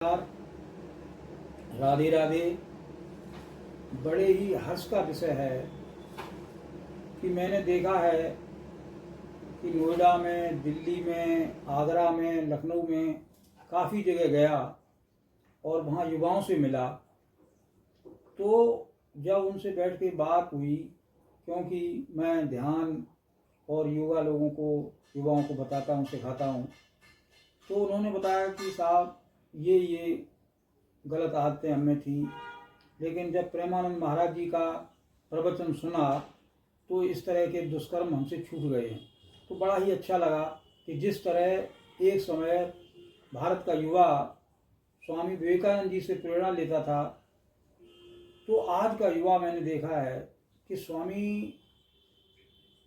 नमस्कार, राधे राधे। बड़े ही हर्ष का विषय है कि मैंने देखा है कि नोएडा में, दिल्ली में, आगरा में, लखनऊ में काफ़ी जगह गया और वहाँ युवाओं से मिला। तो जब उनसे बैठ के बात हुई, क्योंकि मैं ध्यान और योगा युवाओं को बताता हूँ, सिखाता हूँ, तो उन्होंने बताया कि साहब ये गलत आदतें हमें थी, लेकिन जब प्रेमानंद महाराज जी का प्रवचन सुना तो इस तरह के दुष्कर्म हमसे छूट गए हैं। तो बड़ा ही अच्छा लगा कि जिस तरह एक समय भारत का युवा स्वामी विवेकानंद जी से प्रेरणा लेता था, तो आज का युवा मैंने देखा है कि स्वामी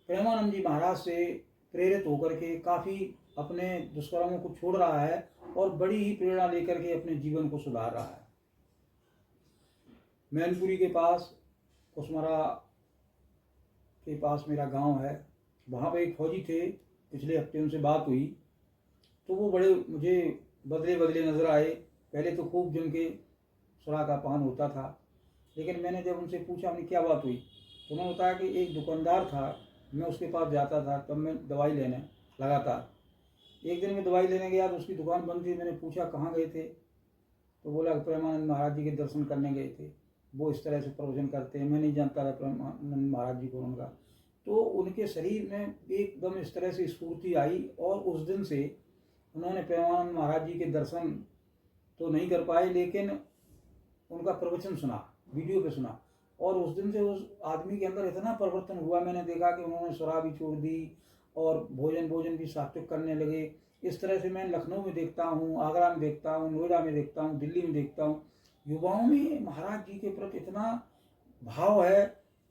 प्रेमानंद जी महाराज से प्रेरित होकर के काफ़ी अपने दुष्कर्मों को छोड़ रहा है और बड़ी ही प्रेरणा लेकर के अपने जीवन को सुधार रहा है। मैनपुरी के पास, कुसमरा के पास मेरा गांव है। वहाँ पे एक फौजी थे, पिछले हफ्ते उनसे बात हुई तो वो बड़े मुझे बदले बदले नज़र आए। पहले तो खूब जम के सुरा का पान होता था, लेकिन मैंने जब उनसे पूछा उन्हें क्या बात हुई तो उन्होंने बताया कि एक दुकानदार था, मैं उसके पास जाता था, तब मैं दवाई लेने लगातार। एक दिन मैं दवाई लेने गया तो उसकी दुकान बंद थी। मैंने पूछा कहाँ गए थे, तो बोला प्रेमानंद महाराज जी के दर्शन करने गए थे, वो इस तरह से प्रवचन करते हैं। मैं नहीं जानता था प्रेमानंद महाराज जी को उनका। तो उनके शरीर में एकदम इस तरह से स्फूर्ति आई और उस दिन से उन्होंने प्रेमानंद महाराज जी के दर्शन तो नहीं कर पाए, लेकिन उनका प्रवचन सुना, वीडियो पे सुना, और उस दिन से उस आदमी के अंदर इतना परिवर्तन हुआ। मैंने देखा कि उन्होंने शराब भी छोड़ दी और भोजन भी सात्विक करने लगे। इस तरह से मैं लखनऊ में देखता हूँ, आगरा में देखता हूँ, नोएडा में देखता हूँ, दिल्ली में देखता हूँ, युवाओं में महाराज जी के प्रति इतना भाव है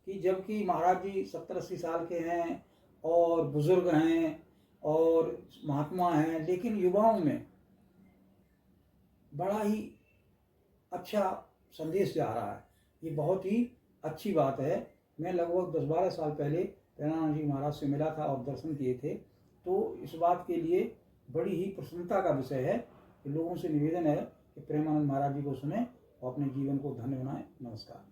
कि जबकि महाराज जी 70-80 साल के हैं और बुजुर्ग हैं और महात्मा हैं, लेकिन युवाओं में बड़ा ही अच्छा संदेश जा रहा है। ये बहुत ही अच्छी बात है। मैं लगभग 10-12 साल पहले प्रेमानंद जी महाराज से मिला था और दर्शन किए थे, तो इस बात के लिए बड़ी ही प्रसन्नता का विषय है कि लोगों से निवेदन है कि प्रेमानंद महाराज जी को सुने और अपने जीवन को धन्य बनाएं। नमस्कार।